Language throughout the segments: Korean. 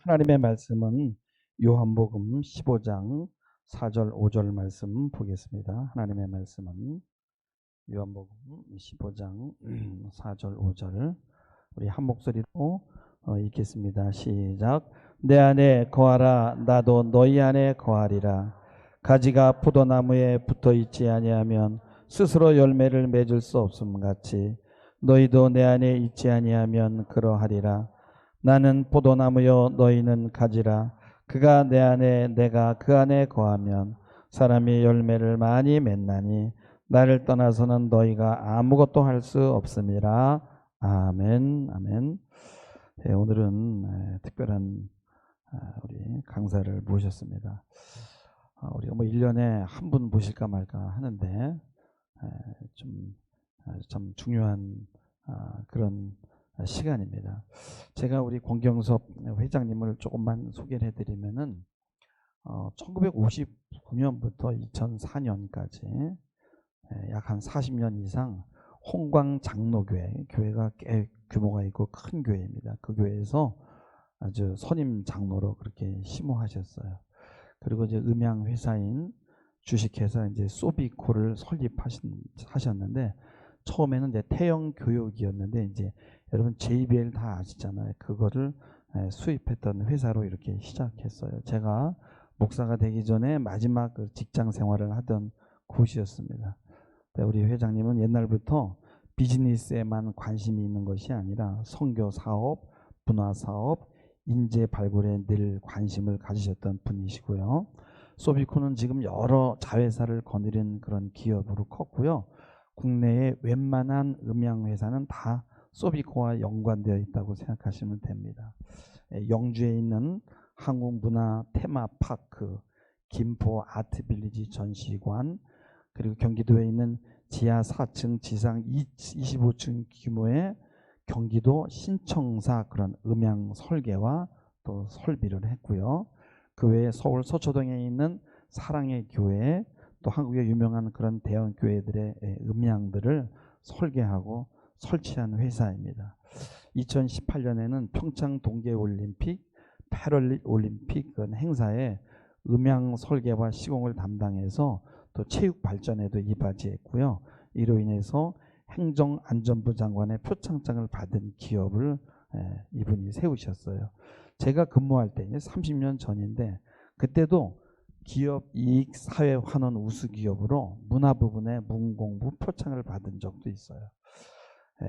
하나님의 말씀은 요한복음 15장 4절 5절 말씀 보겠습니다. 하나님의 말씀은 요한복음 15장 4절 5절 우리 한 목소리로 읽겠습니다. 시작. 내 안에 거하라. 나도 너희 안에 거하리라. 가지가 포도나무에 붙어 있지 아니하면 스스로 열매를 맺을 수 없음 같이 너희도 내 안에 있지 아니하면 그러하리라. 나는 포도나무요 너희는 가지라. 그가 내 안에 내가 그 안에 거하면 사람이 열매를 많이 맺나니 나를 떠나서는 너희가 아무것도 할 수 없음이라. 아멘. 아멘. 네, 오늘은 특별한 우리 강사를 모셨습니다. 우리가 뭐 1년에 한 분 모실까 말까 하는데 좀 참 중요한 그런 시간입니다. 제가 우리 권경섭 회장님을 조금만 소개를 해드리면은 1959년부터 2004년까지 약 한 40년 이상 홍광 장로교회, 교회가 꽤 규모가 있고 큰 교회입니다. 그 교회에서 아주 선임 장로로 그렇게 심호하셨어요. 그리고 이제 음향 회사인 주식회사 이제 소비코를 설립하셨는데 처음에는 이제 태영 교육이었는데 이제 여러분 JBL 다 아시잖아요. 그거를 수입했던 회사로 이렇게 시작했어요. 제가 목사가 되기 전에 마지막 그 직장 생활을 하던 곳이었습니다. 우리 회장님은 옛날부터 비즈니스에만 관심이 있는 것이 아니라 선교 사업, 문화 사업, 인재 발굴에 늘 관심을 가지셨던 분이시고요. 소비코는 지금 여러 자회사를 거느린 그런 기업으로 컸고요. 국내의 웬만한 음향 회사는 다 소비코와 연관되어 있다고 생각하시면 됩니다. 영주에 있는 한국문화 테마파크, 김포 아트빌리지 전시관, 그리고 경기도에 있는 지하 4층, 지상 25층 규모의 경기도 신청사 그런 음향 설계와 또 설비를 했고요. 그 외에 서울 서초동에 있는 사랑의 교회, 또 한국의 유명한 그런 대형 교회들의 음향들을 설계하고 설치한 회사입니다. 2018년에는 평창 동계올림픽, 패럴림픽 행사에 음향 설계와 시공을 담당해서 또 체육 발전에도 이바지했고요. 이로 인해서 행정안전부 장관의 표창장을 받은 기업을 이분이 세우셨어요. 제가 근무할 때 30년 전인데 그때도 기업 이익 사회 환원 우수 기업으로 문화 부분에 문공부 표창을 받은 적도 있어요.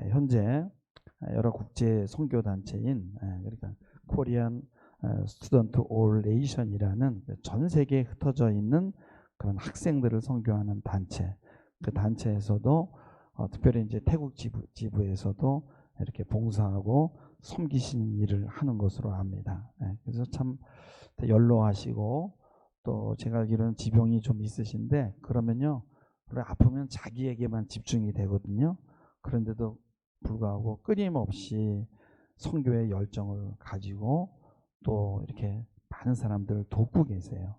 현재 여러 국제 선교 단체인 그러니까 코리안 스튜던트 올레이션이라는 전 세계에 흩어져 있는 그런 학생들을 선교하는 단체, 그 단체에서도 특별히 이제 태국 지부에서도 이렇게 봉사하고 섬기신 일을 하는 것으로 압니다. 그래서 참 연로하시고 또 제가 알기로는 지병이 좀 있으신데 그러면요, 아프면 자기에게만 집중이 되거든요. 그런데도 불구하고 끊임없이 선교의 열정을 가지고 또 이렇게 많은 사람들을 돕고 계세요.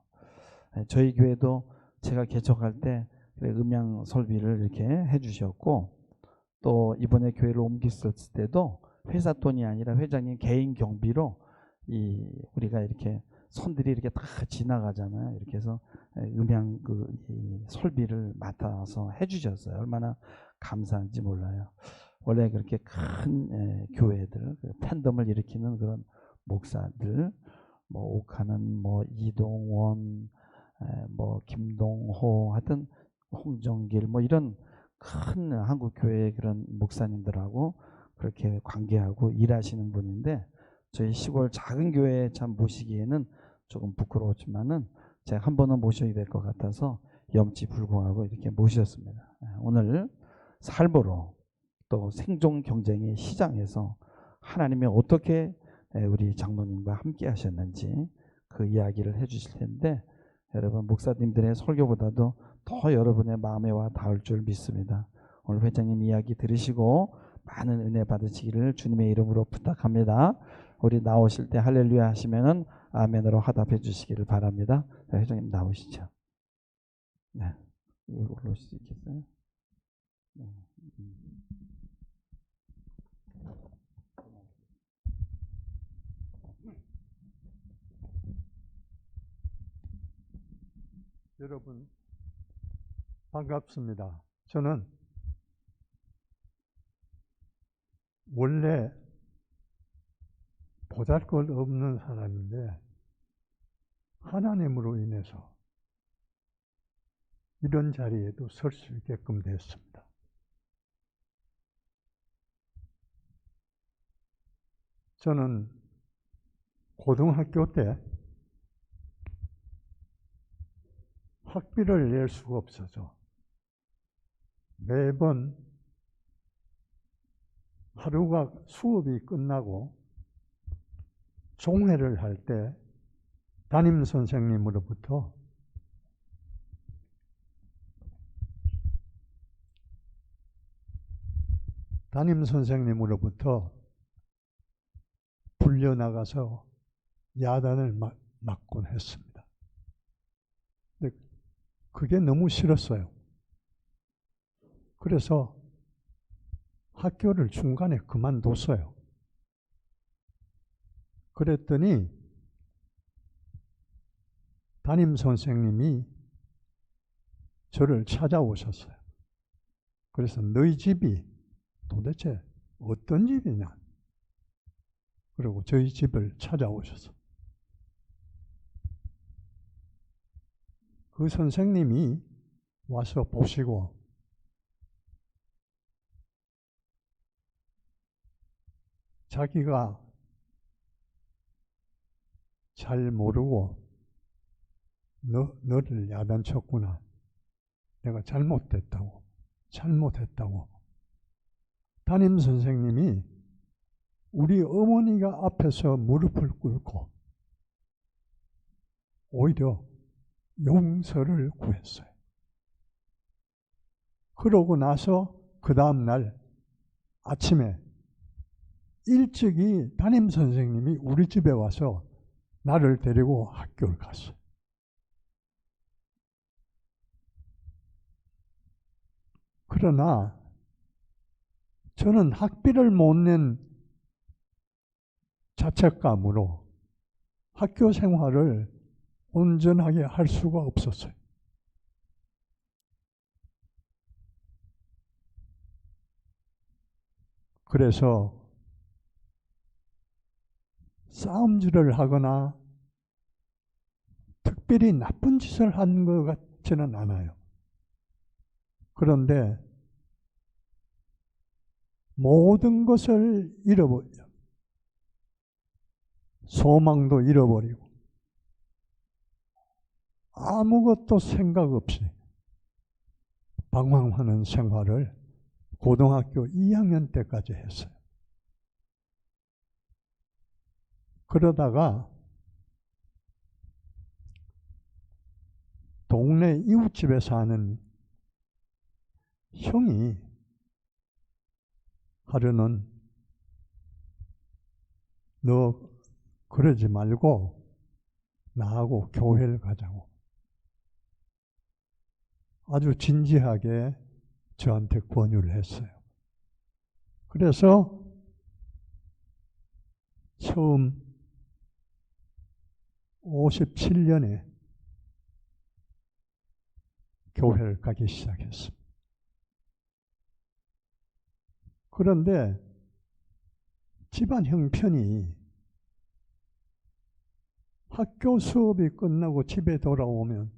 저희 교회도 제가 개척할 때 음향 설비를 이렇게 해주셨고 또 이번에 교회를 옮겼을 때도 회사 돈이 아니라 회장님 개인 경비로 우리가 이렇게 선들이 이렇게 다 지나가잖아요. 이렇게 해서 음향 이 설비를 맡아서 해주셨어요. 얼마나 감사한지 몰라요. 원래 그렇게 큰 교회들 팬덤을 일으키는 그런 목사들, 뭐 옥하는 뭐 이동원, 뭐 김동호 하여튼 홍정길 뭐 이런 큰 한국 교회의 그런 목사님들하고 그렇게 관계하고 일하시는 분인데 저희 시골 작은 교회에 참 모시기에는 조금 부끄러웠지만은 제가 한 번은 모셔야 될 것 같아서 염치불구하고 이렇게 모셨습니다. 오늘 삶으로 또 생존 경쟁의 시장에서 하나님이 어떻게 우리 장로님과 함께 하셨는지 그 이야기를 해주실 텐데 여러분 목사님들의 설교보다도 더 여러분의 마음에 와 닿을 줄 믿습니다. 오늘 회장님 이야기 들으시고 많은 은혜 받으시기를 주님의 이름으로 부탁합니다. 우리 나오실 때 할렐루야 하시면은 아멘으로 화답해 주시기를 바랍니다. 회장님 나오시죠. 네, 올라오실 수 있겠어요? 네. 여러분 반갑습니다. 저는 원래 보잘것없는 사람인데 하나님으로 인해서 이런 자리에도 설 수 있게끔 됐습니다. 저는 고등학교 때 학비를 낼 수가 없어서 매번 하루가 수업이 끝나고 종회를 할 때 담임 선생님으로부터 불려나가서 야단을 맞곤 했습니다. 근데 그게 너무 싫었어요. 그래서 학교를 중간에 그만뒀어요. 그랬더니 담임 선생님이 저를 찾아오셨어요. 그래서 너희 집이 도대체 어떤 집이냐? 그리고 저희 집을 찾아오셨어요. 그 선생님이 와서 보시고 자기가 잘 모르고 너를 야단쳤구나. 내가 잘못했다고. 담임 선생님이 우리 어머니가 앞에서 무릎을 꿇고 오히려 용서를 구했어요. 그러고 나서 그 다음 날 아침에 일찍이 담임 선생님이 우리 집에 와서 나를 데리고 학교를 갔어요. 그러나 저는 학비를 못 낸 자책감으로 학교 생활을 온전하게 할 수가 없었어요. 그래서 싸움질을 하거나 특별히 나쁜 짓을 한 것 같지는 않아요. 그런데 모든 것을 잃어버려요. 소망도 잃어버리고 아무것도 생각 없이 방황하는 생활을 고등학교 2학년 때까지 했어요. 그러다가 동네 이웃집에 사는 형이 하루는 너 그러지 말고 나하고 교회를 가자고 아주 진지하게 저한테 권유를 했어요. 그래서 처음 57년에 교회를 가기 시작했습니다. 그런데 집안 형편이 학교 수업이 끝나고 집에 돌아오면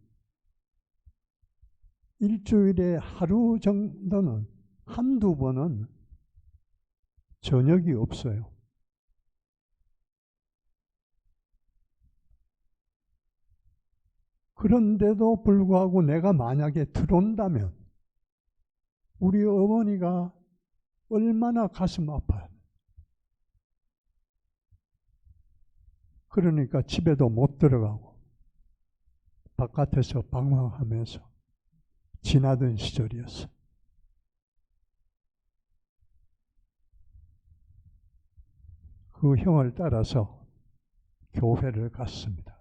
일주일에 하루 정도는 한두 번은 저녁이 없어요. 그런데도 불구하고 내가 만약에 들어온다면 우리 어머니가 얼마나 가슴 아파요. 그러니까 집에도 못 들어가고 바깥에서 방황하면서 지나던 시절이었어요. 그 형을 따라서 교회를 갔습니다.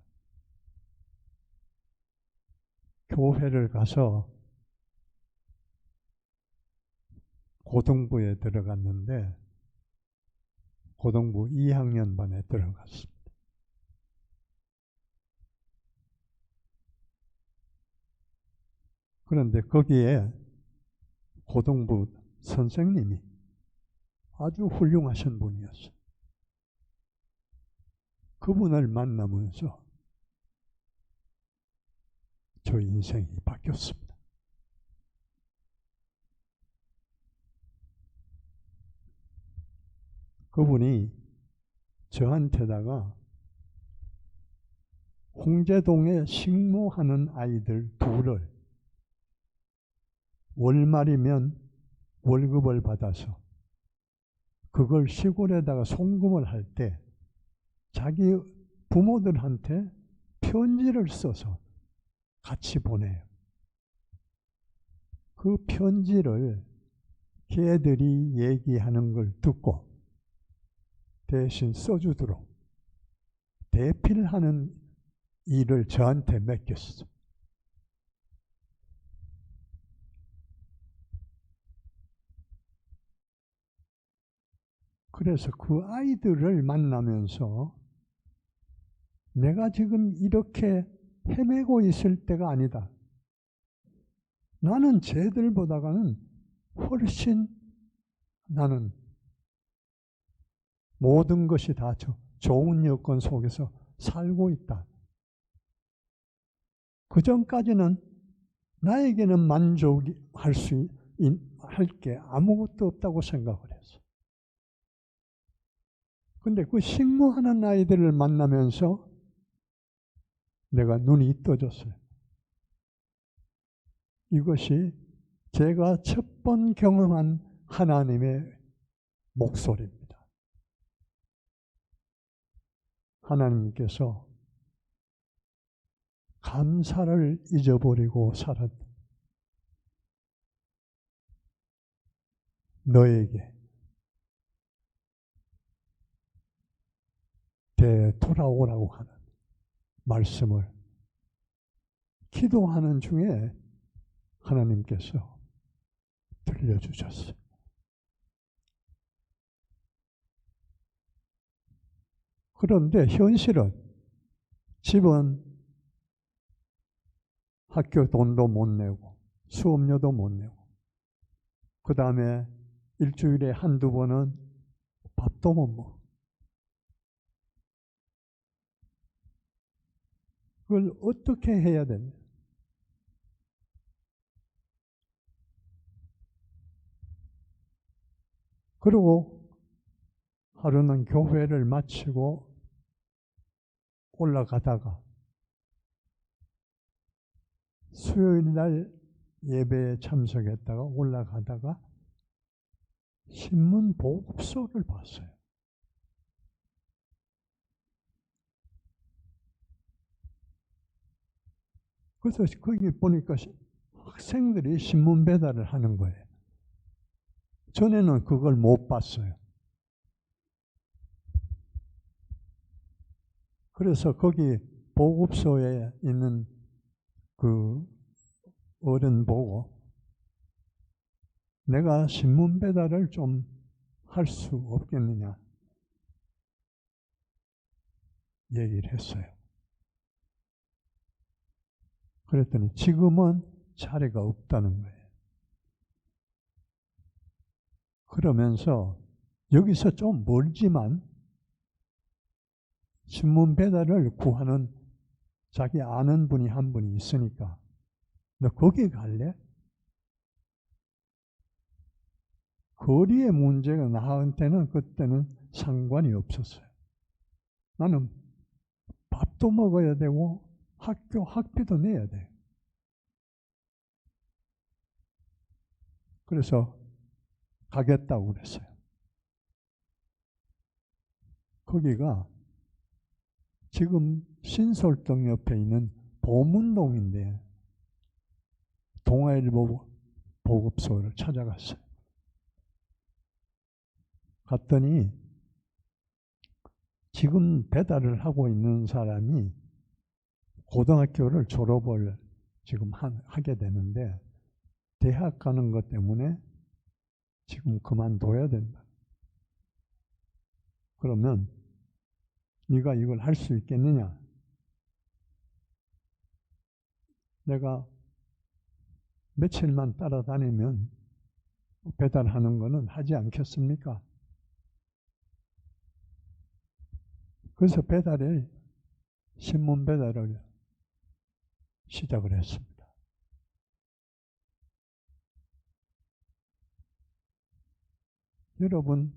교회를 가서 고등부에 들어갔는데 고등부 2학년 반에 들어갔습니다. 그런데 거기에 고등부 선생님이 아주 훌륭하신 분이었어요. 그분을 만나면서 저 인생이 바뀌었습니다. 그분이 저한테다가 홍제동에 식모하는 아이들 둘을 월말이면 월급을 받아서 그걸 시골에다가 송금을 할 때 자기 부모들한테 편지를 써서 같이 보내요. 그 편지를 걔들이 얘기하는 걸 듣고 대신 써주도록 대필하는 일을 저한테 맡겼어. 그래서 그 아이들을 만나면서 내가 지금 이렇게 헤매고 있을 때가 아니다. 나는 쟤들보다는 훨씬 나는 모든 것이 다 좋은 여건 속에서 살고 있다. 그 전까지는 나에게는 만족할 수 할 게 아무것도 없다고 생각을 했어. 근데 그 식모하는 아이들을 만나면서 내가 눈이 떠졌어요. 이것이 제가 첫 번 경험한 하나님의 목소리입니다. 하나님께서 감사를 잊어버리고 살았 너에게 되돌아오라고 하는 말씀을 기도하는 중에 하나님께서 들려주셨어요. 그런데 현실은 집은 학교 돈도 못 내고 수업료도 못 내고 그 다음에 일주일에 한두 번은 밥도 못 먹어. 그걸 어떻게 해야 되냐? 그리고 하루는 교회를 마치고 올라가다가 수요일 날 예배에 참석했다가 올라가다가 신문 보급소를 봤어요. 그래서 거기 보니까 학생들이 신문 배달을 하는 거예요. 전에는 그걸 못 봤어요. 그래서 거기 보급소에 있는 그 어른 보고 내가 신문 배달을 좀 할 수 없겠느냐 얘기를 했어요. 그랬더니 지금은 자리가 없다는 거예요. 그러면서 여기서 좀 멀지만 신문 배달을 구하는 자기 아는 분이 한 분이 있으니까 너 거기 갈래? 거리의 문제가 나한테는 그때는 상관이 없었어요. 나는 밥도 먹어야 되고 학비도 내야 돼요. 그래서 가겠다고 그랬어요. 거기가 지금 신솔동 옆에 있는 보문동인데 동아일보 보급소를 찾아갔어요. 갔더니 지금 배달을 하고 있는 사람이 고등학교를 졸업을 지금 하게 되는데 대학 가는 것 때문에 지금 그만둬야 된다. 그러면 네가 이걸 할 수 있겠느냐? 내가 며칠만 따라다니면 배달하는 거는 하지 않겠습니까? 그래서 신문 배달을 시작을 했습니다. 여러분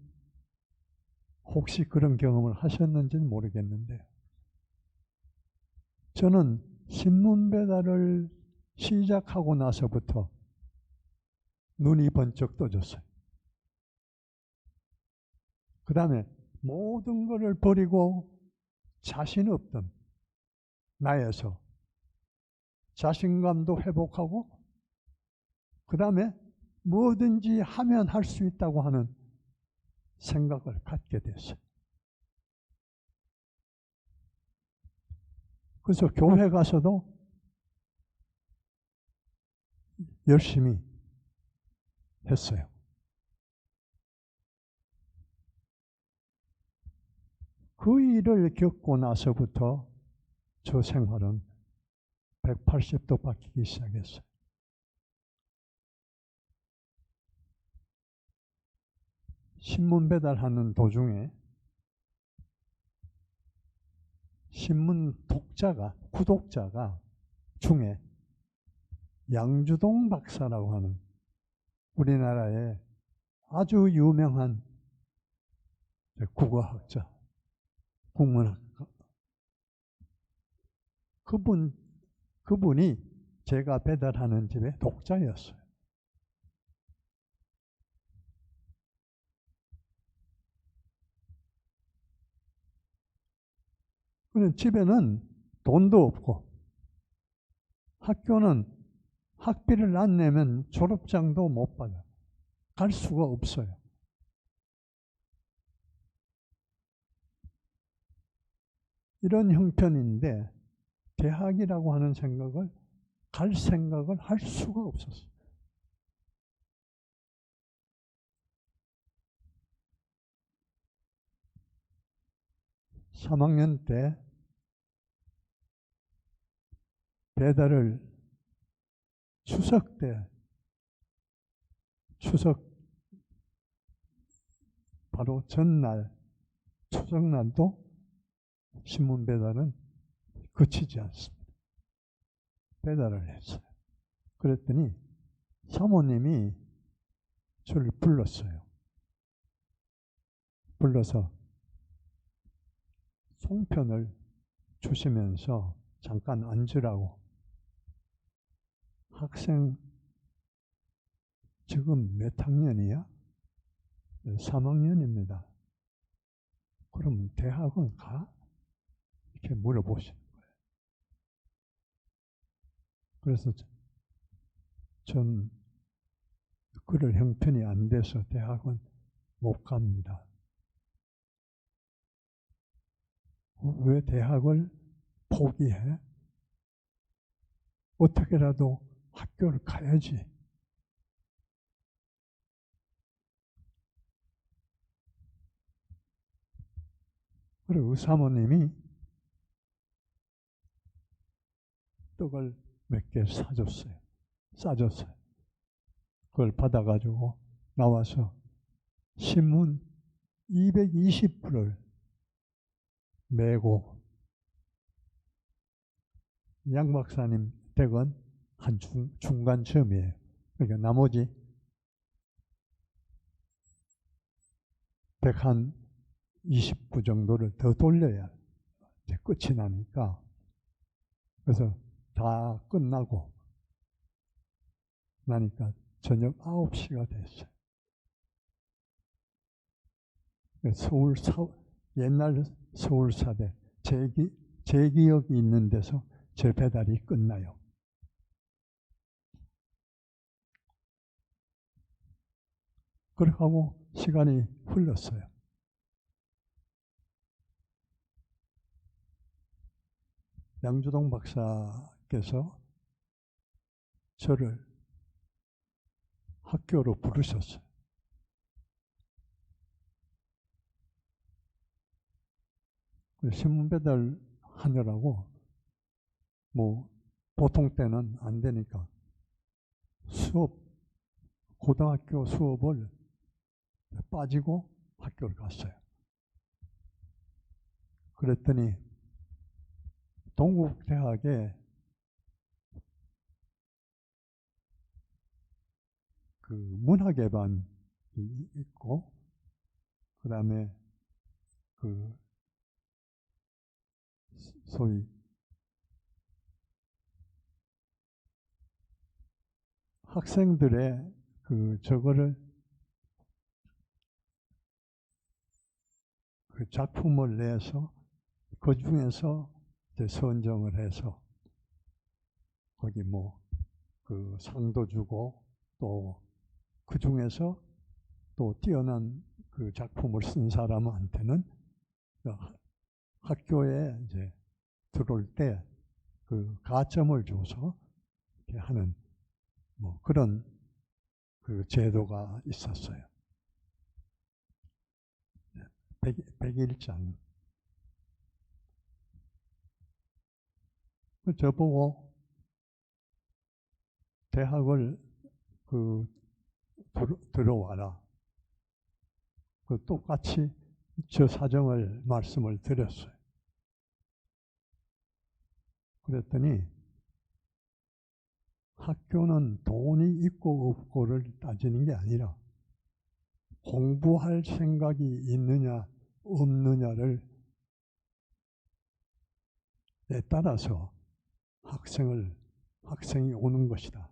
혹시 그런 경험을 하셨는지는 모르겠는데 저는 신문 배달을 시작하고 나서부터 눈이 번쩍 떠졌어요. 그 다음에 모든 것을 버리고 자신 없던 나에서 자신감도 회복하고 그 다음에 뭐든지 하면 할 수 있다고 하는 생각을 갖게 됐어요. 그래서 교회 가서도 열심히 했어요. 그 일을 겪고 나서부터 저 생활은 180도 바뀌기 시작했어요. 신문 배달하는 도중에 신문 구독자가 중에 양주동 박사라고 하는 우리나라의 아주 유명한 국어학자, 국문학자, 그분이 제가 배달하는 집의 독자였어요. 집에는 돈도 없고 학교는 학비를 안 내면 졸업장도 못 받아요. 갈 수가 없어요. 이런 형편인데 대학이라고 하는 갈 생각을 할 수가 없었어요. (3학년) 때 배달을 추석 바로 전날 추석날도 신문 배달은 그치지 않습니다. 배달을 했어요. 그랬더니 사모님이 저를 불렀어요. 불러서 송편을 주시면서 잠깐 앉으라고. 학생 지금 몇 학년이야? 3학년입니다. 그럼 대학은 가? 이렇게 물어보시는 거예요. 그래서 전 그럴 형편이 안 돼서 대학은 못 갑니다. 왜 대학을 포기해? 어떻게라도 학교를 가야지. 그리고 사모님이 떡을 몇 개 싸줬어요. 그걸 받아가지고 나와서 신문 220부를 메고 양 박사님 댁은 한 중간쯤이에요. 그러니까 나머지 120부 정도를 더 돌려야 이제 끝이 나니까. 그래서 다 끝나고 나니까 저녁 9시가 됐어요. 옛날 서울사대 제 기억이 있는 데서 제 배달이 끝나요. 그렇게 하고 시간이 흘렀어요. 양주동 박사께서 저를 학교로 부르셨어요. 신문 배달 하느라고 보통 때는 안 되니까 고등학교 수업을 빠지고 학교를 갔어요. 그랬더니 동국대학에 그 문화개반이 있고, 그 다음에 그 소위 학생들의 저거를 그 작품을 내서 그 중에서 이제 선정을 해서 거기 뭐 그 상도 주고, 또 그 중에서 또 뛰어난 그 작품을 쓴 사람한테는 학교에 이제 들어올 때 그 가점을 줘서 이렇게 하는 뭐 그런 그 제도가 있었어요. 100일장. 저보고 대학을 들어와라. 똑같이 저 사정을 말씀을 드렸어요. 그랬더니 학교는 돈이 있고 없고를 따지는 게 아니라 공부할 생각이 있느냐 없느냐를 따라서 학생이 오는 것이다.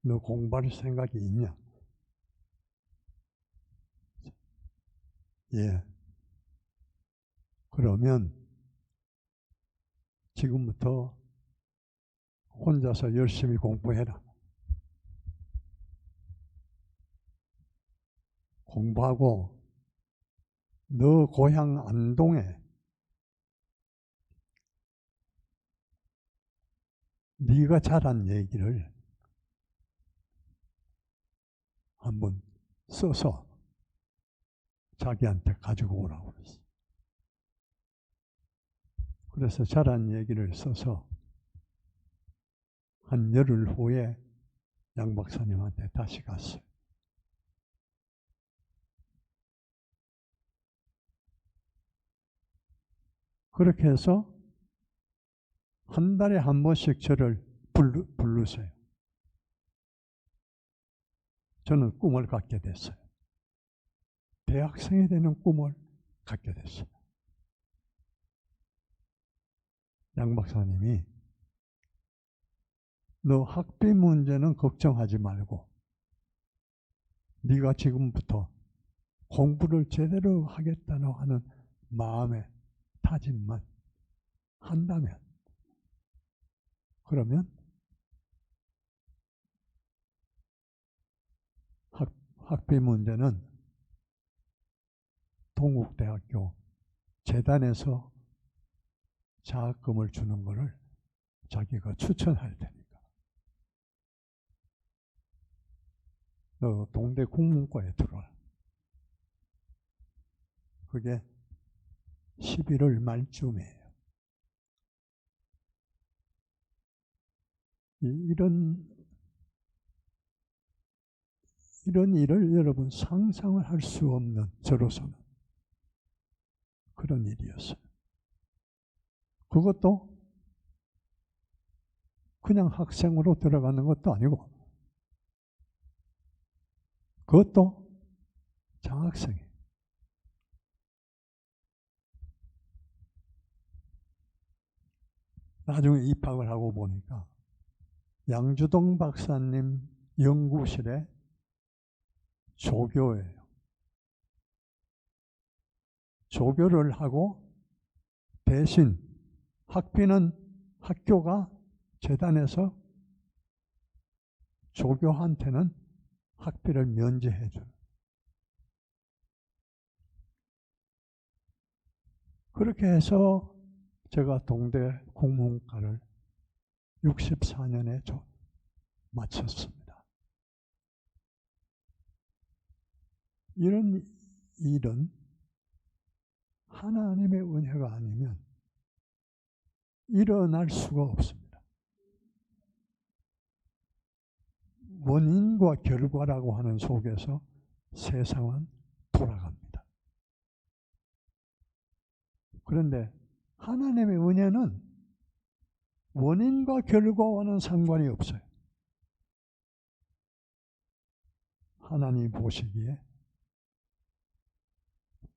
너 공부할 생각이 있냐? 예. 그러면 지금부터 혼자서 열심히 공부해라. 공부하고 너 고향 안동에 네가 잘한 얘기를 한번 써서 자기한테 가지고 오라고 그랬어. 그래서 잘한 얘기를 써서 한 열흘 후에 양 박사님한테 다시 갔어요. 그렇게 해서 한 달에 한 번씩 저를 부르세요. 저는 꿈을 갖게 됐어요. 대학생이 되는 꿈을 갖게 됐어요. 양 박사님이 너 학비 문제는 걱정하지 말고 네가 지금부터 공부를 제대로 하겠다는 하는 마음의 다짐만 한다면, 그러면 학비 문제는 동국대학교 재단에서 장학금을 주는 것을 자기가 추천할 테니까 너 동대 국문과에 들어와. 그게 11월 말쯤이에요. 이런 일을 여러분 상상을 할 수 없는, 저로서는 그런 일이었어요. 그것도 그냥 학생으로 들어가는 것도 아니고 그것도 장학생이에요. 나중에 입학을 하고 보니까 양주동 박사님 연구실에 조교예요. 조교를 하고 대신 학비는 학교가 재단에서 조교한테는 학비를 면제해 줘요. 그렇게 해서 제가 동대 국문과를 64년에 마쳤습니다. 이런 일은 하나님의 은혜가 아니면 일어날 수가 없습니다. 원인과 결과라고 하는 속에서 세상은 돌아갑니다. 그런데 하나님의 은혜는 원인과 결과와는 상관이 없어요. 하나님 보시기에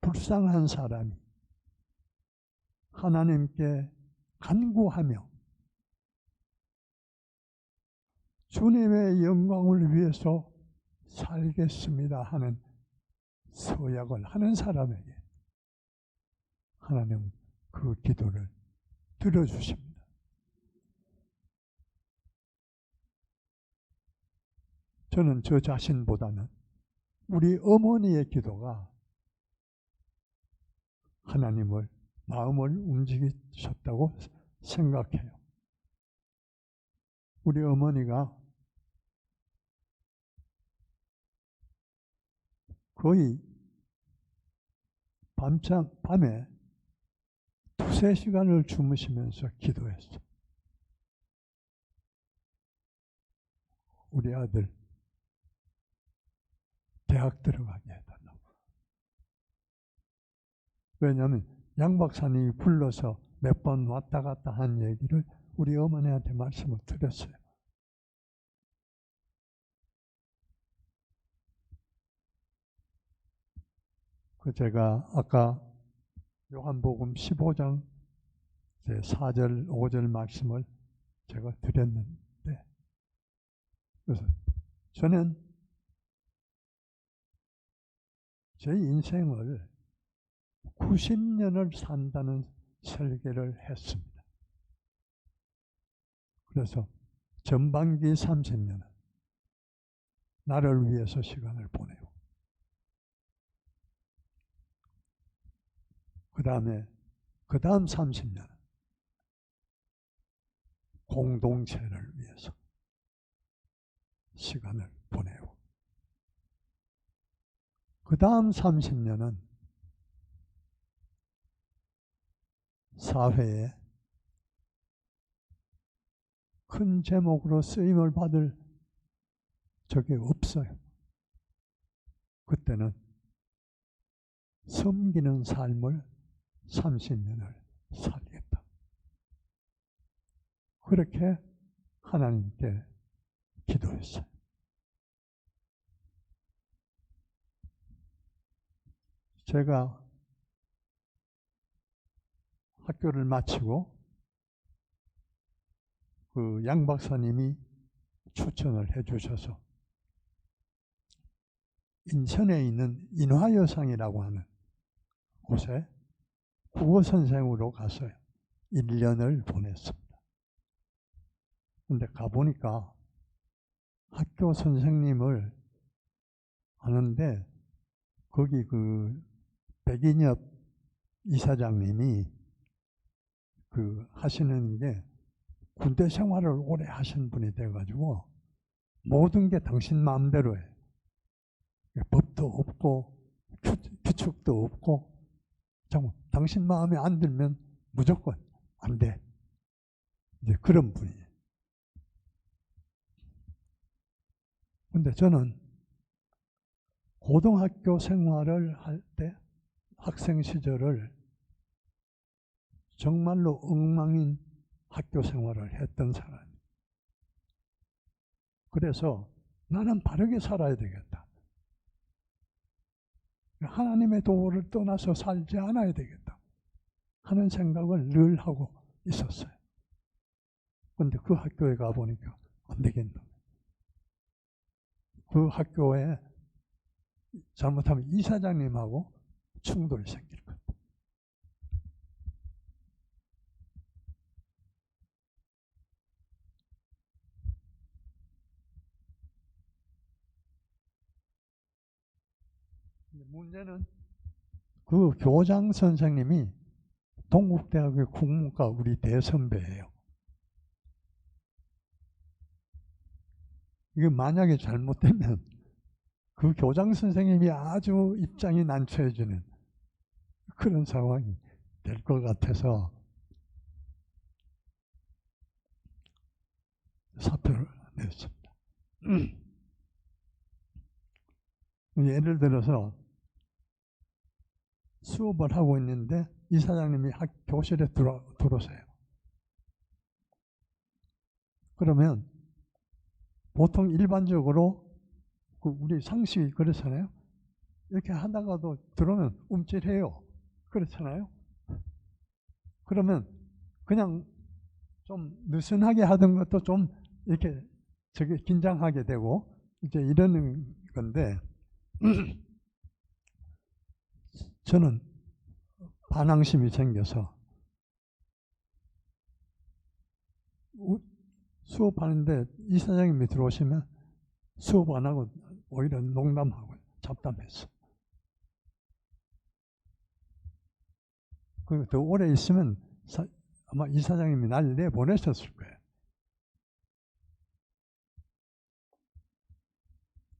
불쌍한 사람이 하나님께 간구하며 주님의 영광을 위해서 살겠습니다 하는 서약을 하는 사람에게 하나님은 그 기도를 들어주십니다. 저는 저 자신보다는 우리 어머니의 기도가 하나님을 마음을 움직이셨다고 생각해요. 우리 어머니가 거의 밤에 2-3시간을 주무시면서 기도했어요. 우리 아들 대학 들어가게 해달라고. 왜냐하면 양 박사님이 불러서 몇 번 왔다 갔다 한 얘기를 우리 어머니한테 말씀을 드렸어요. 제가 아까 요한복음 15장 4절, 5절 말씀을 제가 드렸는데, 그래서 저는 제 인생을 90년을 산다는 설계를 했습니다. 그래서 전반기 30년은 나를 위해서 시간을 보내고, 그 다음 30년은 공동체를 위해서 시간을 보내고, 그 다음 30년은 사회에 큰 제목으로 쓰임을 받을 적이 없어요. 그때는 섬기는 삶을 30년을 살겠다. 그렇게 하나님께 기도했어요. 제가 학교를 마치고 그 양 박사님이 추천을 해주셔서 인천에 있는 인화여상이라고 하는 곳에 국어 선생으로 갔어요. 1년을 보냈습니다. 근데 가보니까 학교 선생님을 하는데 거기 그 백인엽 이사장님이 그 하시는 게 군대 생활을 오래 하신 분이 돼가지고 모든 게 당신 마음대로 해. 법도 없고 규칙도 없고 정말 당신 마음에 안 들면 무조건 안 돼. 이제 그런 분이에요. 근데 저는 고등학교 생활을 할 때 학생 시절을 정말로 엉망인 학교 생활을 했던 사람이에요. 그래서 나는 바르게 살아야 되겠다. 하나님의 도를 떠나서 살지 않아야 되겠다 하는 생각을 늘 하고 있었어요. 그런데 그 학교에 가보니까 안 되겠는 거예요. 그 학교에 잘못하면 이사장님하고 충돌이 생길 것 같아요. 문제는 그 교장 선생님이 동국대학의 국문과 우리 대선배예요. 이게 만약에 잘못되면 그 교장 선생님이 아주 입장이 난처해지는 그런 상황이 될 것 같아서 사표를 냈습니다. 예를 들어서 수업을 하고 있는데 이사장님이 교실에 들어오세요. 그러면 보통 일반적으로 우리 상식이 그렇잖아요. 이렇게 하다가도 들어오면 움찔해요. 그렇잖아요. 그러면 그냥 좀 느슨하게 하던 것도 좀 이렇게 긴장하게 되고 이제 이러는 건데 저는 반항심이 생겨서 수업하는데 이사장님이 들어오시면 수업 안 하고 오히려 농담하고 잡담했어. 그리고 더 오래 있으면 아마 이사장님이 날 내보내셨을 거예요.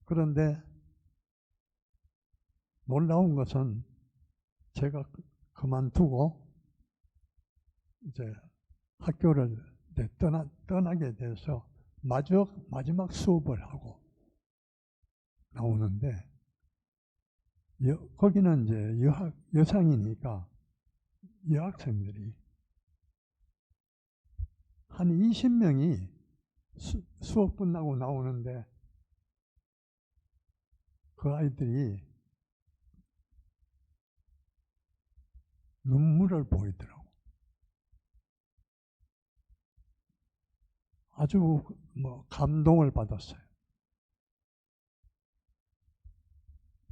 그런데 놀라운 것은 제가 그만두고 이제 학교를 떠나게 돼서 마지막 수업을 하고 나오는데 거기는 이제 여상이니까 여학생들이 한 20명이 수업 끝나고 나오는데 그 아이들이 눈물을 보이더라고. 아주 감동을 받았어요.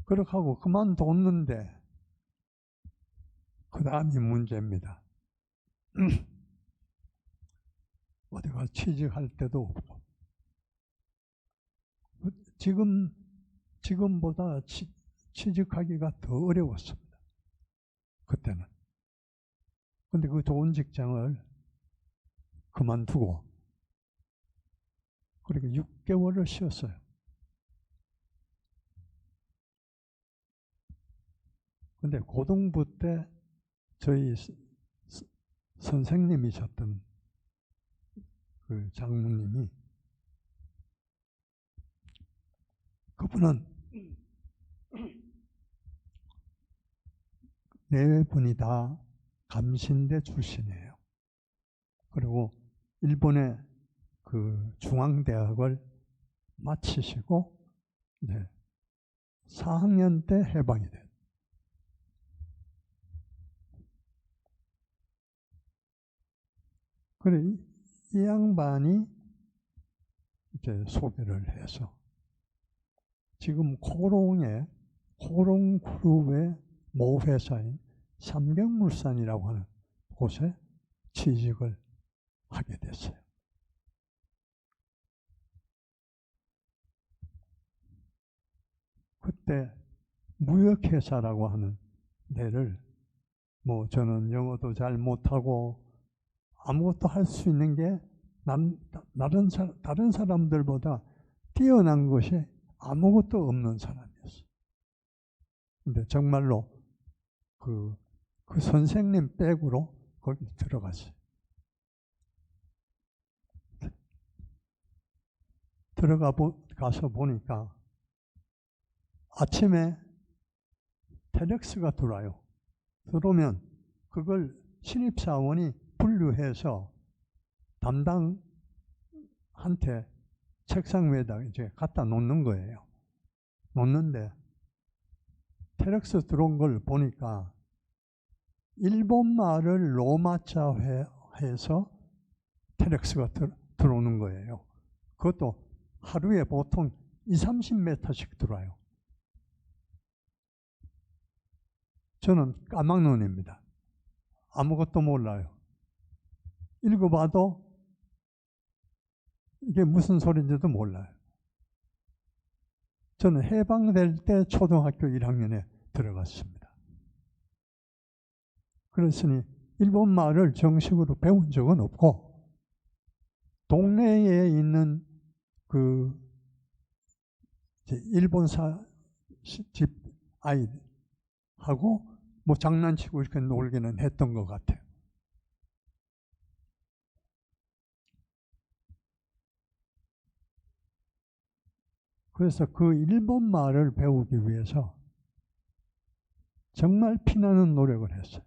그렇게 하고 그만뒀는데 그 다음이 문제입니다. 어디가 취직할 때도 없고 지금보다 취직하기가 더 어려웠습니다. 그때는. 근데 그 좋은 직장을 그만두고 그리고 6개월을 쉬었어요. 근데 고등부 때 저희 선생님이셨던 그 장모님이 그분은 네 분이 다 감신대 출신이에요. 그리고 일본의 그 중앙대학을 마치시고 이제 4학년 때 해방이 돼요. 그래 이 양반이 이제 소개를 해서 지금 코롱그룹의 모회사인 삼경물산이라고 하는 곳에 취직을 하게 됐어요. 그때 무역회사라고 하는 데를 저는 영어도 잘 못하고 아무것도 할 수 있는 게 다른 사람들보다 뛰어난 것이 아무것도 없는 사람이었어요. 근데 정말로 그 선생님 백으로 거기 들어갔어요. 들어가서 보니까 아침에 텔렉스가 들어와요. 들어오면 그걸 신입사원이 분류해서 담당한테 책상 위에다 이제 갖다 놓는 거예요. 놓는데 텔렉스 들어온 걸 보니까 일본 말을 로마자 해서 텔렉스가 들어오는 거예요. 그것도 하루에 보통 20-30m씩 들어와요. 저는 까막눈입니다. 아무것도 몰라요. 읽어봐도 이게 무슨 소리인지도 몰라요. 저는 해방될 때 초등학교 1학년에 들어갔습니다. 그랬으니 일본 말을 정식으로 배운 적은 없고 동네에 있는 그 일본사 집 아이하고 장난치고 이렇게 놀기는 했던 것 같아요. 그래서 그 일본 말을 배우기 위해서 정말 피나는 노력을 했어요.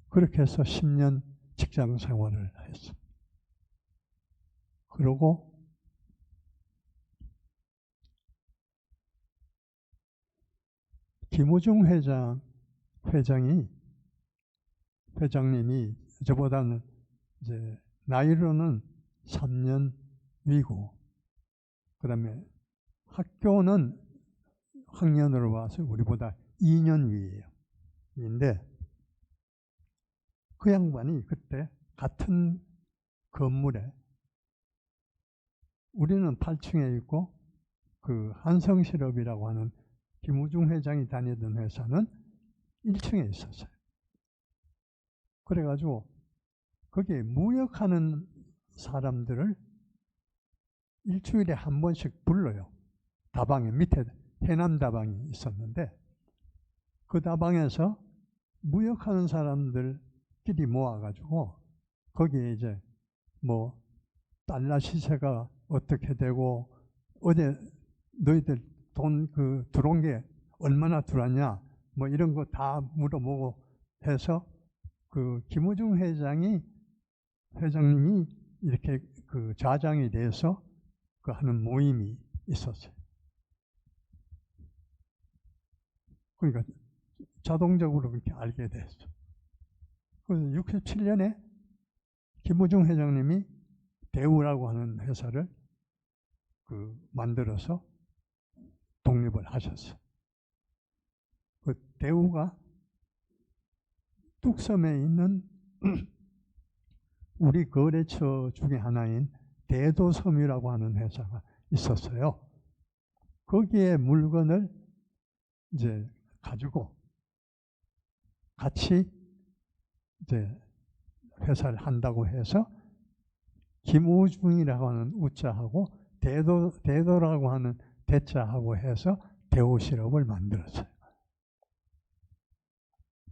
그렇게 해서 10년 직장 생활을 했어요. 그리고 김우중 회장님이 저보다는 이제 나이로는 3년 위고, 그다음에 학교는 학년으로 봐서 우리보다 2년 위예요. 인데 그 양반이 그때 같은 건물에, 우리는 8층에 있고 그 한성실업이라고 하는 김우중 회장이 다니던 회사는 1층에 있었어요. 그래가지고 거기에 무역하는 사람들을 일주일에 한 번씩 불러요. 다방에, 밑에 해남 다방이 있었는데 그 다방에서 무역하는 사람들끼리 모아가지고 거기에 이제 뭐 달러 시세가 어떻게 되고 어제 너희들 돈 들어온 게 얼마나 들어왔냐 뭐 이런 거 다 물어보고 해서 그 김우중 회장님이 이렇게 그 좌장이 돼서 그 하는 모임이 있었어요. 그러니까 자동적으로 그렇게 알게 됐어. 그래서 67년에 김우중 회장님이 대우라고 하는 회사를 만들어서 독립을 하셨어요. 그 대우가 뚝섬에 있는 우리 거래처 중에 하나인 대도섬유라고 하는 회사가 있었어요. 거기에 물건을 이제 가지고 같이 이제 회사를 한다고 해서 김우중이라고 하는 우자하고 대도라고 하는 대자하고 해서 대우실업을 만들었어요.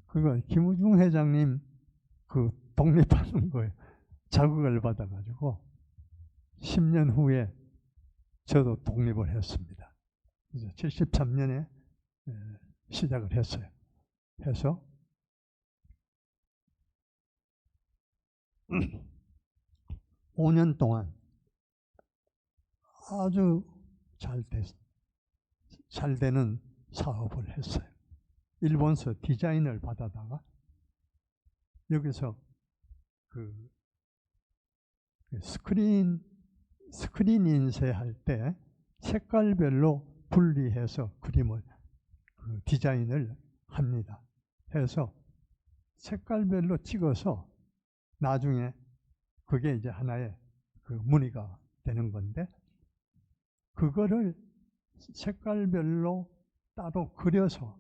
그거 김우중 회장님 독립하는 거에 자극을 받아가지고 10년 후에 저도 독립을 했습니다. 그래서 73년에 시작을 했어요. 해서 5년 동안 아주 잘 되는 사업을 했어요. 일본서 디자인을 받아다가 여기서 스크린 인쇄할 때 색깔별로 분리해서 그림을 디자인을 합니다. 해서 색깔별로 찍어서 나중에 그게 이제 하나의 무늬가 되는 건데 그거를 색깔별로 따로 그려서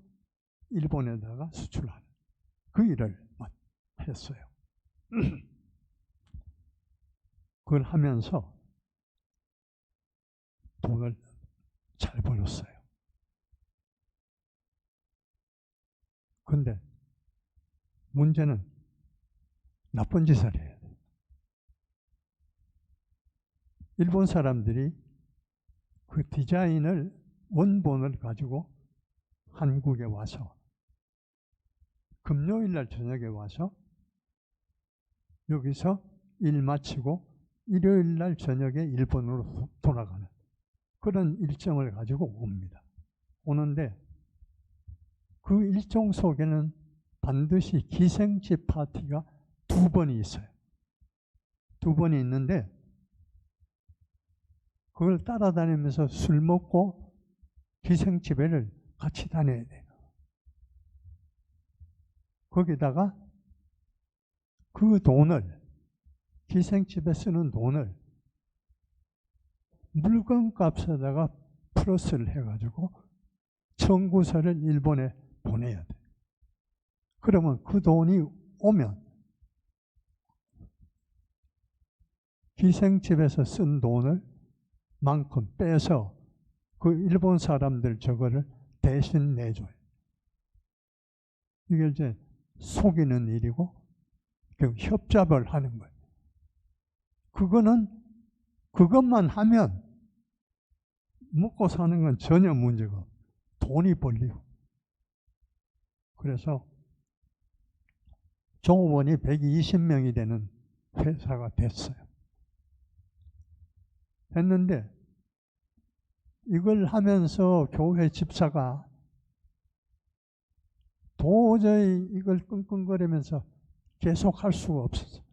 일본에다가 수출하는 그 일을 했어요. 그걸 하면서 돈을 잘 벌었어요. 근데 문제는 나쁜 짓을 해야 돼요. 일본 사람들이 그 디자인을 원본을 가지고 한국에 와서 금요일 날 저녁에 와서 여기서 일 마치고 일요일 날 저녁에 일본으로 돌아가는 그런 일정을 가지고 옵니다. 오는데 그 일정 속에는 반드시 기생집 파티가 2번이 있어요. 2번이 있는데 그걸 따라다니면서 술 먹고 기생집에를 같이 다녀야 돼요. 거기다가 그 돈을 기생집에 쓰는 돈을 물건값에다가 플러스를 해가지고 청구서를 일본에 보내야 돼. 그러면 그 돈이 오면 기생집에서 쓴 돈을 만큼 빼서 그 일본 사람들 저거를 대신 내줘요. 이게 이제 속이는 일이고 협잡을 하는 거예요. 그것만 하면 먹고 사는 건 전혀 문제가 없어요. 돈이 벌리고. 그래서 종업원이 120명이 되는 회사가 됐어요. 했는데 이걸 하면서 교회 집사가 도저히 이걸 끙끙거리면서 계속 할 수가 없었어요.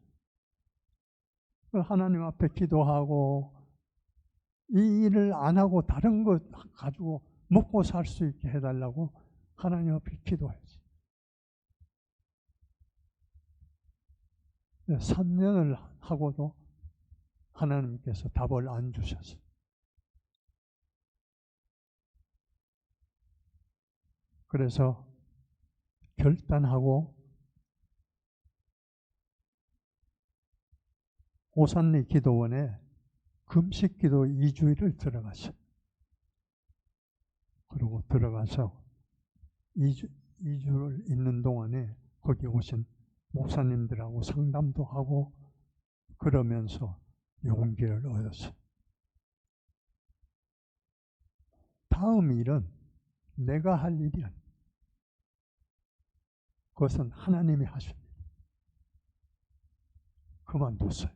하나님 앞에 기도하고 이 일을 안 하고 다른 거 가지고 먹고 살 수 있게 해달라고 하나님 앞에 기도했어요. 3년을 하고도 하나님께서 답을 안 주셨어요. 그래서 결단하고 오산리 기도원에 금식기도 2주일을 들어갔어요. 그리고 들어가서 2주를 있는 동안에 거기 오신 목사님들하고 상담도 하고 그러면서 용기를 얻었어요. 다음 일은 내가 할 일이 아니에요. 그것은 하나님이 하십니다. 그만뒀어요.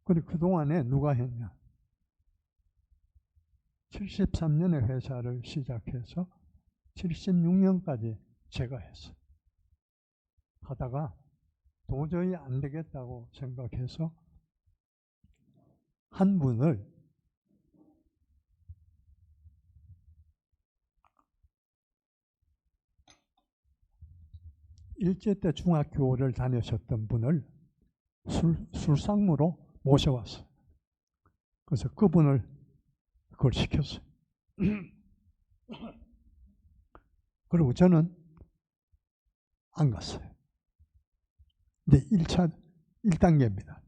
그리고 그동안에 누가 했냐? 73년에 회사를 시작해서 76년까지 제가 했어요. 하다가 도저히 안 되겠다고 생각해서 한 분을 일제 때 중학교를 다니셨던 분을 술상무로 모셔왔어요. 그래서 그분을 그걸 시켰어요. 그리고 저는 안 갔어요. 근데 1단계입니다.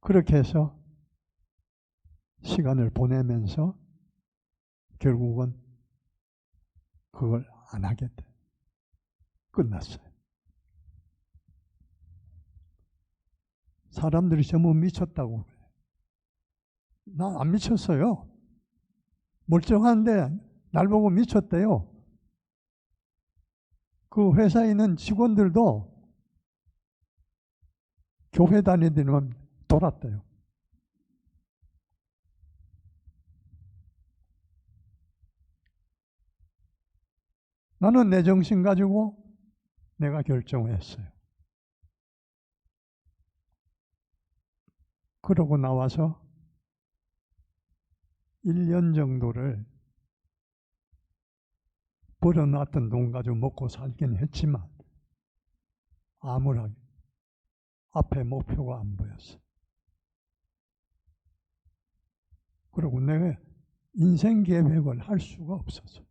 그렇게 해서 시간을 보내면서 결국은 그걸 안 하겠다. 끝났어요. 사람들이 전부 미쳤다고 그래요. 난 안 미쳤어요. 멀쩡한데 날 보고 미쳤대요. 그 회사에 있는 직원들도 교회 다니더니만 돌았대요. 나는 내 정신 가지고 내가 결정했어요. 그러고 나와서 1년 정도를 벌어놨던 돈 가지고 먹고 살긴 했지만 아무런 앞에 목표가 안 보였어요. 그리고 내가 인생 계획을 할 수가 없었어요.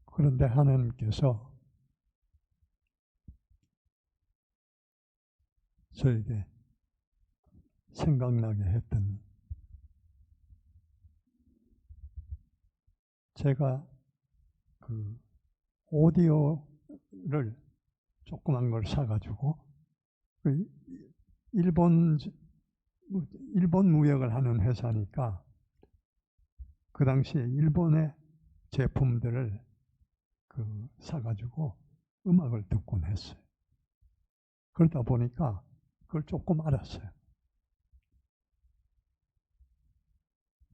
그런데 하나님께서 저에게 생각나게 했던, 제가 그 오디오를 조그만 걸 사가지고 그 일본 무역을 하는 회사니까 그 당시에 일본의 제품들을 사가지고 음악을 듣곤 했어요. 그러다 보니까 그걸 조금 알았어요.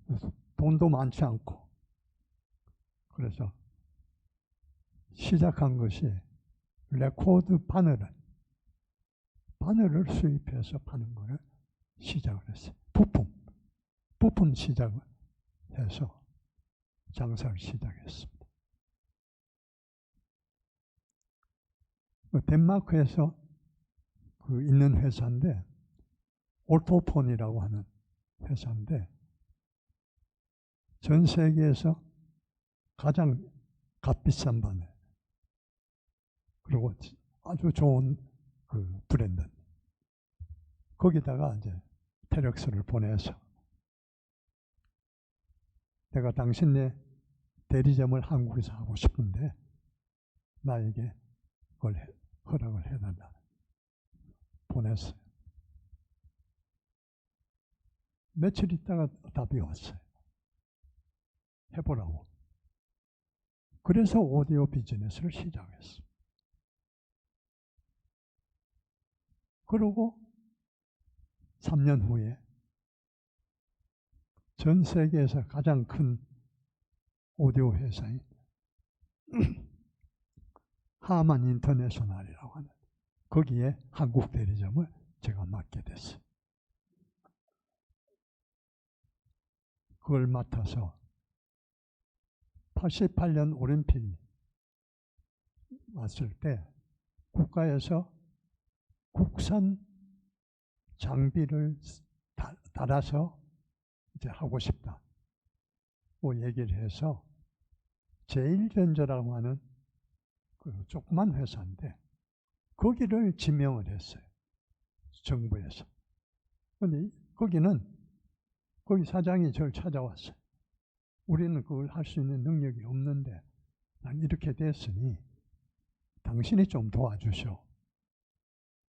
그래서 돈도 많지 않고 그래서 시작한 것이 레코드 바늘을 수입해서 파는 거를 시작을 했어요. 부품 시작을 해서 장사를 시작했습니다. 덴마크에서 있는 회사인데 올토폰이라고 하는 회사인데 전 세계에서 가장 값비싼 바늘 그리고 아주 좋은 브랜드 거기다가 이제 테렉스를 보내서 내가 당신네 대리점을 한국에서 하고 싶은데 나에게 그걸 허락을 해달라 보냈어요. 며칠 있다가 답이 왔어요. 해보라고. 그래서 오디오 비즈니스를 시작했어요. 그리고 3년 후에 전 세계에서 가장 큰 오디오 회사인 하만 인터내셔널이라고 하는 거기에 한국 대리점을 제가 맡게 됐어요. 그걸 맡아서 88년 올림픽 왔을 때 국가에서 국산 장비를 달아서 이제 하고 싶다고 얘기를 해서 제일전자라고 하는 그 조그만 회사인데 거기를 지명을 했어요. 정부에서. 근데 거기 사장이 저를 찾아왔어요. 우리는 그걸 할 수 있는 능력이 없는데 난 이렇게 됐으니 당신이 좀 도와주셔.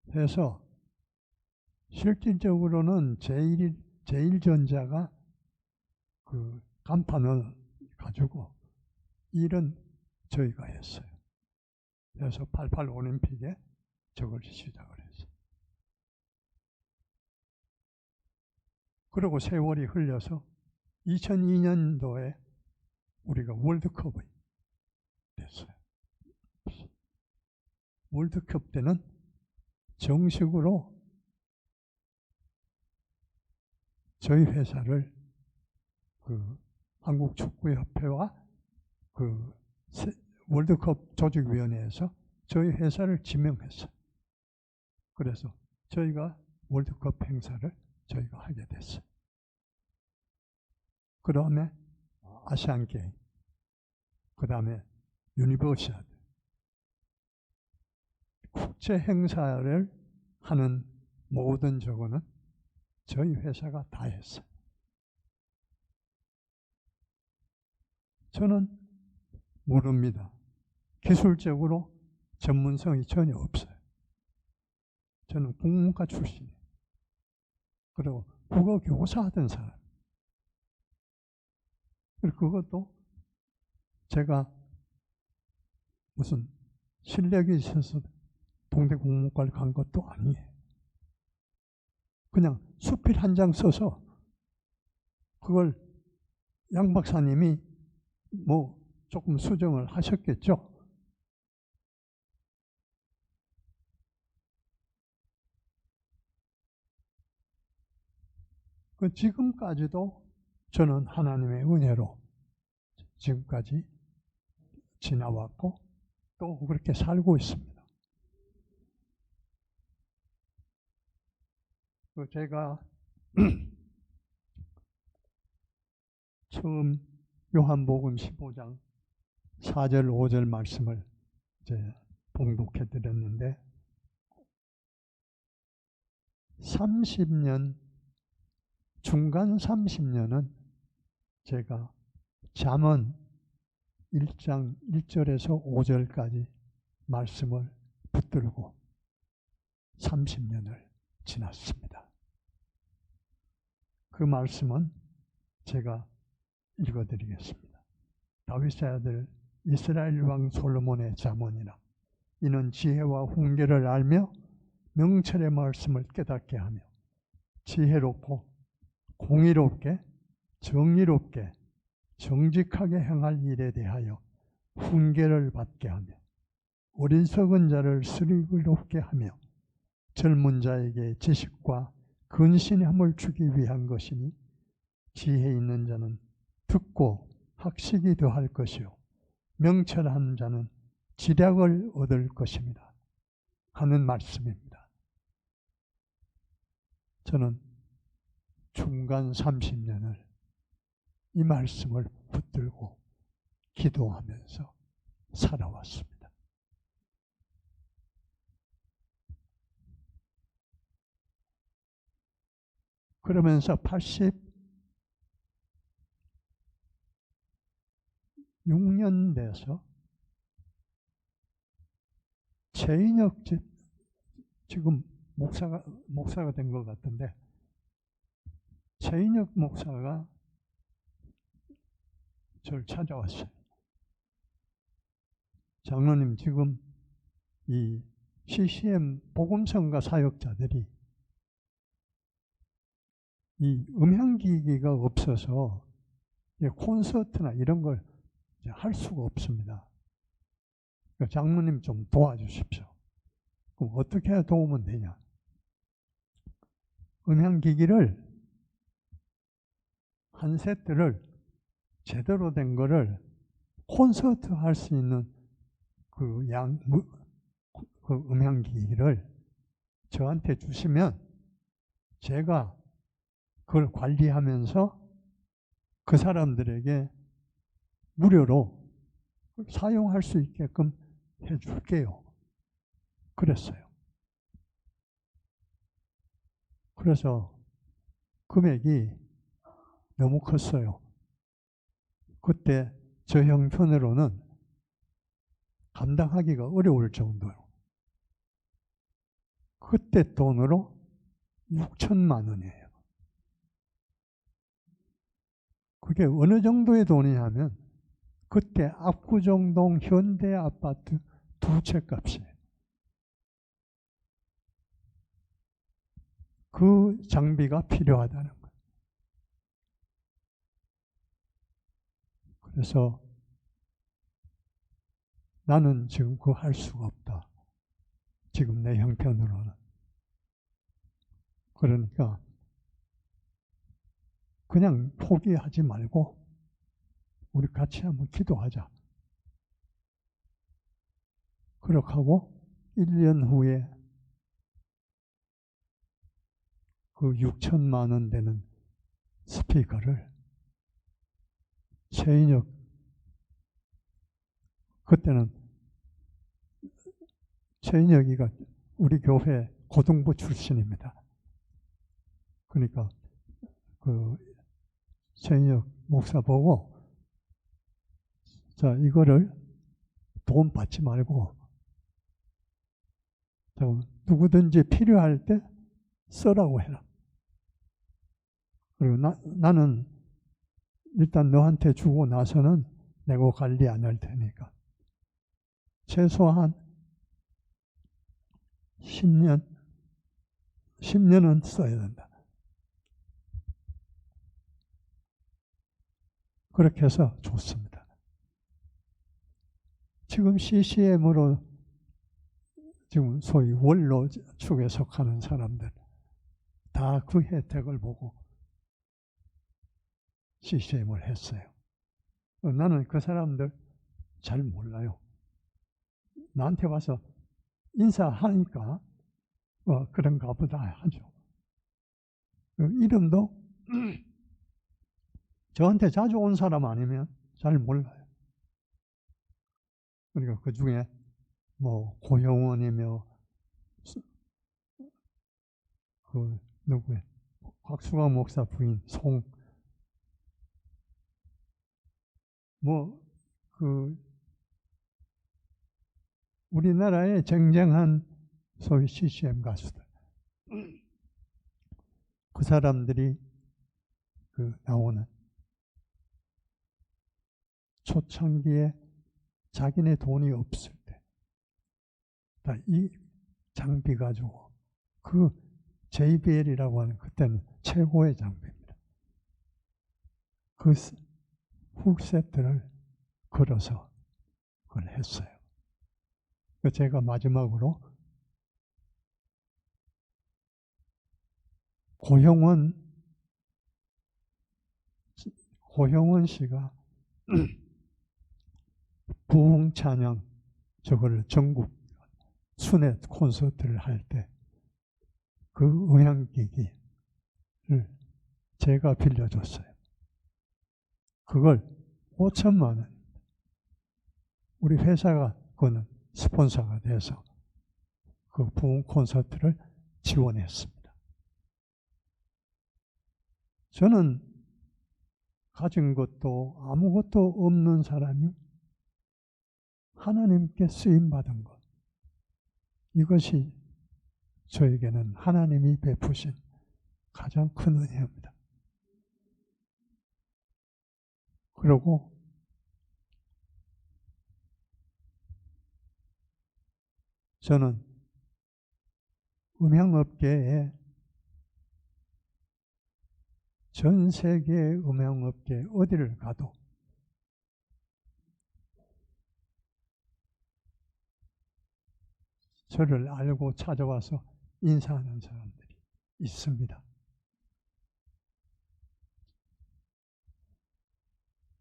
그래서 실질적으로는 제일전자가 그 간판을 가지고 일은 저희가 했어요. 그래서 88 올림픽에 저걸 시작을 했어요. 그리고 세월이 흘려서 2002년도에 우리가 월드컵이 됐어요. 월드컵 때는 정식으로 저희 회사를 그 한국축구협회와 그 월드컵 조직위원회에서 저희 회사를 지명했어요. 그래서 저희가 월드컵 행사를 저희가 하게 됐어요. 그 다음에 아시안게임, 그 다음에 유니버시아드, 국제 행사를 하는 모든 저거는 저희 회사가 다 했어요. 저는 모릅니다. 기술적으로 전문성이 전혀 없어요. 저는 국문과 출신이에요. 그리고 국어 교사 하던 사람. 그리고 그것도 제가 무슨 실력이 있어서 동대 국문과를 간 것도 아니에요. 그냥 수필 한 장 써서 그걸 양 박사님이 뭐 조금 수정을 하셨겠죠. 그 지금까지도 저는 하나님의 은혜로 지금까지 지나왔고 또 그렇게 살고 있습니다. 제가 처음 요한복음 15장 4절 5절 말씀을 이제 봉독해 드렸는데 30년 중간 30년은 제가 잠언 1장 1절에서 5절까지 말씀을 붙들고 30년을 지났습니다. 그 말씀은 제가 읽어드리겠습니다. 다윗의 아들 이스라엘 왕 솔로몬의 잠언이라. 이는 지혜와 훈계를 알며 명철의 말씀을 깨닫게 하며 지혜롭고 공의롭게 정의롭게 정직하게 행할 일에 대하여 훈계를 받게 하며 어리석은 자를 슬기롭게 하며 젊은 자에게 지식과 근신함을 주기 위한 것이니 지혜 있는 자는 듣고 학식이 더할 것이요 명철한 자는 지략을 얻을 것입니다 하는 말씀입니다. 저는 중간 30년을 이 말씀을 붙들고 기도하면서 살아왔습니다. 그러면서 6년 돼서 최인혁 지금 목사가 된 것 같은데, 최인혁 목사가 저를 찾아왔어요. 장로님, 지금 이 CCM 복음성가 사역자들이 이 음향기기가 없어서 콘서트나 이런 걸 할 수가 없습니다. 그러니까 장로님 좀 도와주십시오. 그럼 어떻게 해야 도우면 되냐? 음향기기를 한 세트를 제대로 된 거를 콘서트 할 수 있는 그 음향기기를 저한테 주시면 제가 그걸 관리하면서 그 사람들에게 무료로 사용할 수 있게끔 해줄게요. 그랬어요. 그래서 금액이 너무 컸어요. 그때 저 형편으로는 감당하기가 어려울 정도로. 그때 돈으로 6천만 원이에요. 그게 어느 정도의 돈이냐면 그때 압구정동 현대 아파트 2채 값이에요. 그 장비가 필요하다는 거예요. 그래서 나는 지금 그거 할 수가 없다. 지금 내 형편으로는. 그러니까 그냥 포기하지 말고 우리 같이 한번 기도하자. 그렇게 하고 1년 후에 그 6천만 원 되는 스피커를 최인혁, 그때는 최인혁이가 우리 교회 고등부 출신입니다. 그러니까 그 최인혁 목사 보고, 자, 이거를 돈 받지 말고 누구든지 필요할 때 써라고 해라. 그리고 나는 일단 너한테 주고 나서는 내가 관리 안 할 테니까 최소한 10년은 써야 된다. 그렇게 해서 줬습니다. 지금 CCM으로 지금 소위 원로 축에 속하는 사람들 다 그 혜택을 보고 CCM을 했어요. 나는 그 사람들 잘 몰라요. 나한테 와서 인사하니까 그런가 보다 하죠. 이름도 저한테 자주 온 사람 아니면 잘 몰라요. 그러니까 그 중에 뭐 고영원이며 그 누구야? 곽수광 목사 부인 그 우리나라의 쟁쟁한 소위 CCM 가수들, 그 사람들이 그 나오는 초창기에 자기네 돈이 없을 때 다 이 장비 가지고 그 JBL이라고 하는 그때는 최고의 장비입니다. 그 훅세트를 걸어서 그걸 했어요. 제가 마지막으로 고형원 씨가 부흥찬양 저거를 전국 순회 콘서트를 할 때 그 음향기기를 제가 빌려줬어요. 그걸 5천만 원. 우리 회사가 그거는 스폰서가 돼서 그 부흥 콘서트를 지원했습니다. 저는 가진 것도 아무것도 없는 사람이 하나님께 쓰임받은 것. 이것이 저에게는 하나님이 베푸신 가장 큰 은혜입니다. 그리고 저는 음향업계에 전 세계의 음향업계 어디를 가도 저를 알고 찾아와서 인사하는 사람들이 있습니다.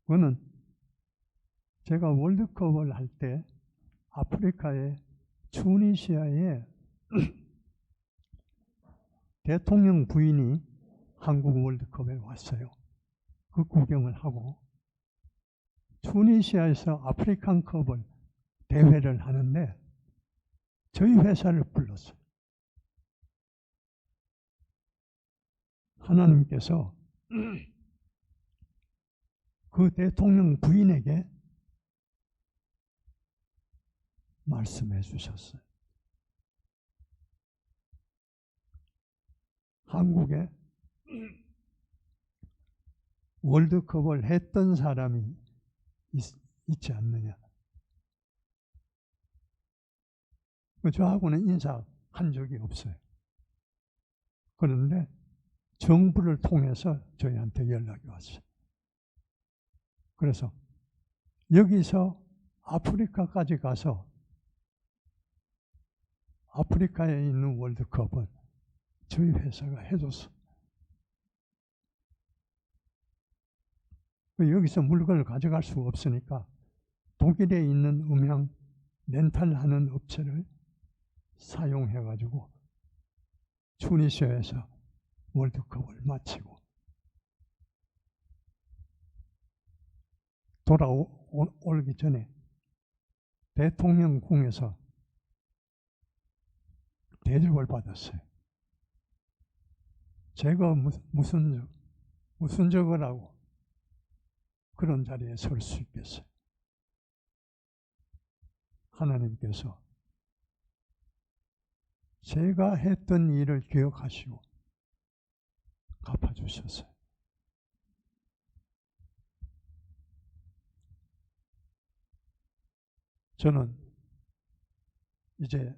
그거는 제가 월드컵을 할 때 아프리카의 투니시아에 대통령 부인이 한국 월드컵에 왔어요. 그 구경을 하고 투니시아에서 아프리칸컵을 대회를 하는데 저희 회사를 불렀어요. 하나님께서 그 대통령 부인에게 말씀해 주셨어요. 한국에 월드컵을 했던 사람이 있지 않느냐. 저하고는 인사한 적이 없어요. 그런데 정부를 통해서 저희한테 연락이 왔어요. 그래서 여기서 아프리카까지 가서 아프리카에 있는 월드컵을 저희 회사가 해줬어요. 여기서 물건을 가져갈 수가 없으니까 독일에 있는 음향 렌탈하는 업체를 사용해가지고 투니시아에서 월드컵을 마치고 돌아오기 전에 대통령궁에서 대접을 받았어요. 제가 무슨 적을 하고 그런 자리에 설 수 있겠어요. 하나님께서 제가 했던 일을 기억하시고 갚아주셨어요. 저는 이제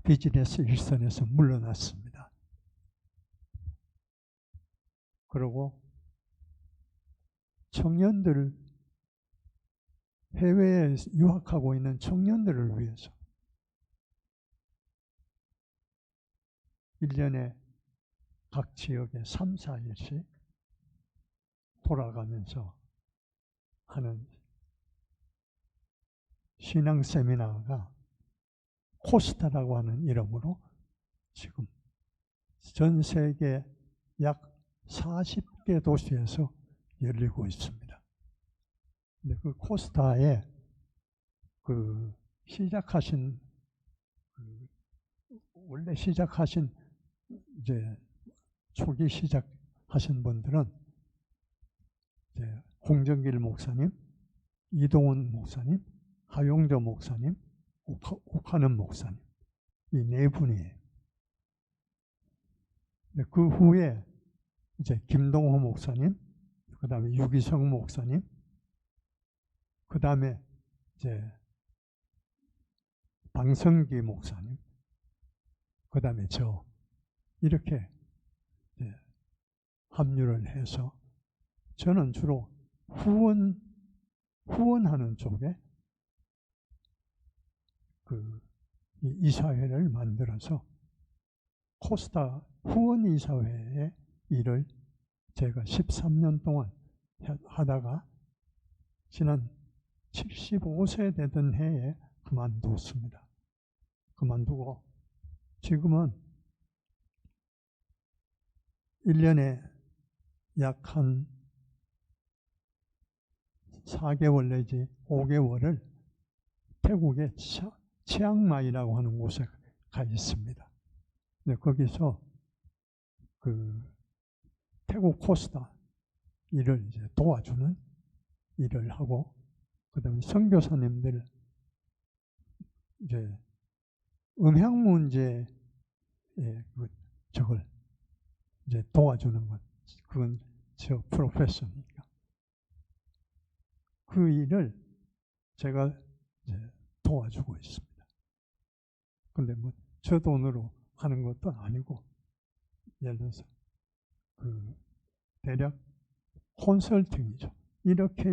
비즈니스 일선에서 물러났습니다. 그리고 청년들, 해외에 유학하고 있는 청년들을 위해서 1년에 각 지역에 3, 4일씩 돌아가면서 하는 신앙 세미나가 코스타라고 하는 이름으로 지금 전 세계 약 40개 도시에서 열리고 있습니다. 근데 그 코스타에 원래 시작하신 이제 초기 시작하신 분들은 이제 홍정길 목사님, 이동훈 목사님, 하용조 목사님, 옥하는 목사님 이 네 분이에요. 그 후에 이제 김동호 목사님, 그 다음에 유기성 목사님, 그 다음에 이제 방성기 목사님, 그 다음에 저 이렇게 이제 합류를 해서 저는 주로 후원하는 쪽에 그 이사회를 만들어서 코스타 후원 이사회의 일을 제가 13년 동안 하다가 지난 75세 되던 해에 그만두었습니다. 그만두고 지금은 1년에 약 한 4개월 내지 5개월을 태국의 치앙마이라고 하는 곳에 가 있습니다. 근데 거기서 그 태국 코스타 일을 이제 도와주는 일을 하고, 그다음에 선교사님들 이제 음향 문제에 저걸 이제 도와주는 것, 그건 저 프로페셔니까 그 일을 제가 이제 도와주고 있습니다. 근데 뭐 저 돈으로 하는 것도 아니고, 예를 들어서 그 대략 컨설팅이죠. 이렇게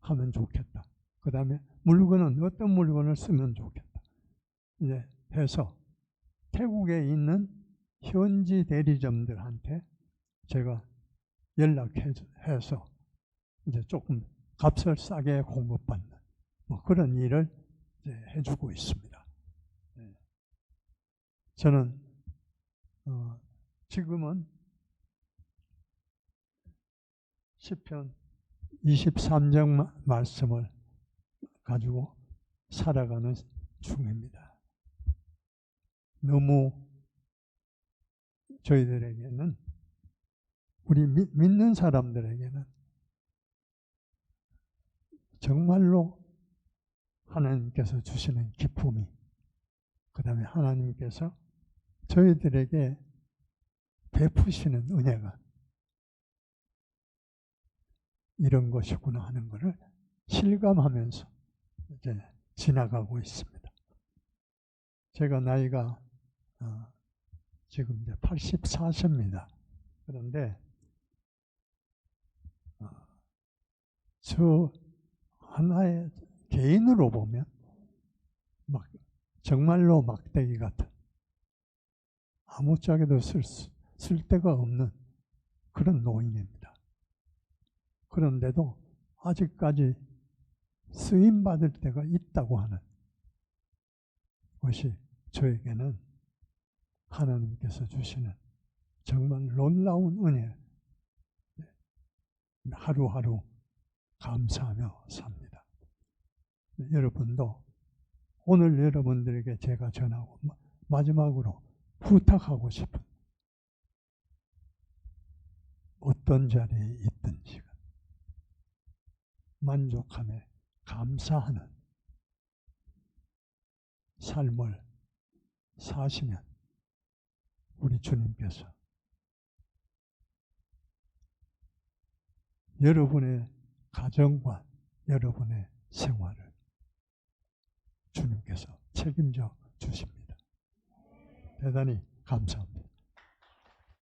하면 좋겠다. 그 다음에 물건은 어떤 물건을 쓰면 좋겠다. 이제 해서 태국에 있는 현지 대리점들한테 제가 연락해서 이제 조금 값을 싸게 공급받는 뭐 그런 일을 이제 해주고 있습니다. 저는 지금은 시편 23장 말씀을 가지고 살아가는 중입니다. 너무 저희들에게는, 우리 믿는 사람들에게는 정말로 하나님께서 주시는 기쁨이, 그 다음에 하나님께서 저희들에게 베푸시는 은혜가 이런 것이구나 하는 것을 실감하면서 이제 지나가고 있습니다. 제가 나이가 지금 이제 84세입니다. 그런데 저 하나의 개인으로 보면 막 정말로 막대기 같은, 아무짝에도 쓸 데가 없는 그런 노인입니다. 그런데도 아직까지 쓰임받을 때가 있다고 하는 것이 저에게는 하나님께서 주시는 정말 놀라운 은혜, 하루하루 감사하며 삽니다. 여러분도 오늘 여러분들에게 제가 전하고 마지막으로 부탁하고 싶은, 어떤 자리에 있든지 만족하며 감사하는 삶을 사시면 우리 주님께서 여러분의 가정과 여러분의 생활을 주님께서 책임져 주십니다. 대단히 감사합니다.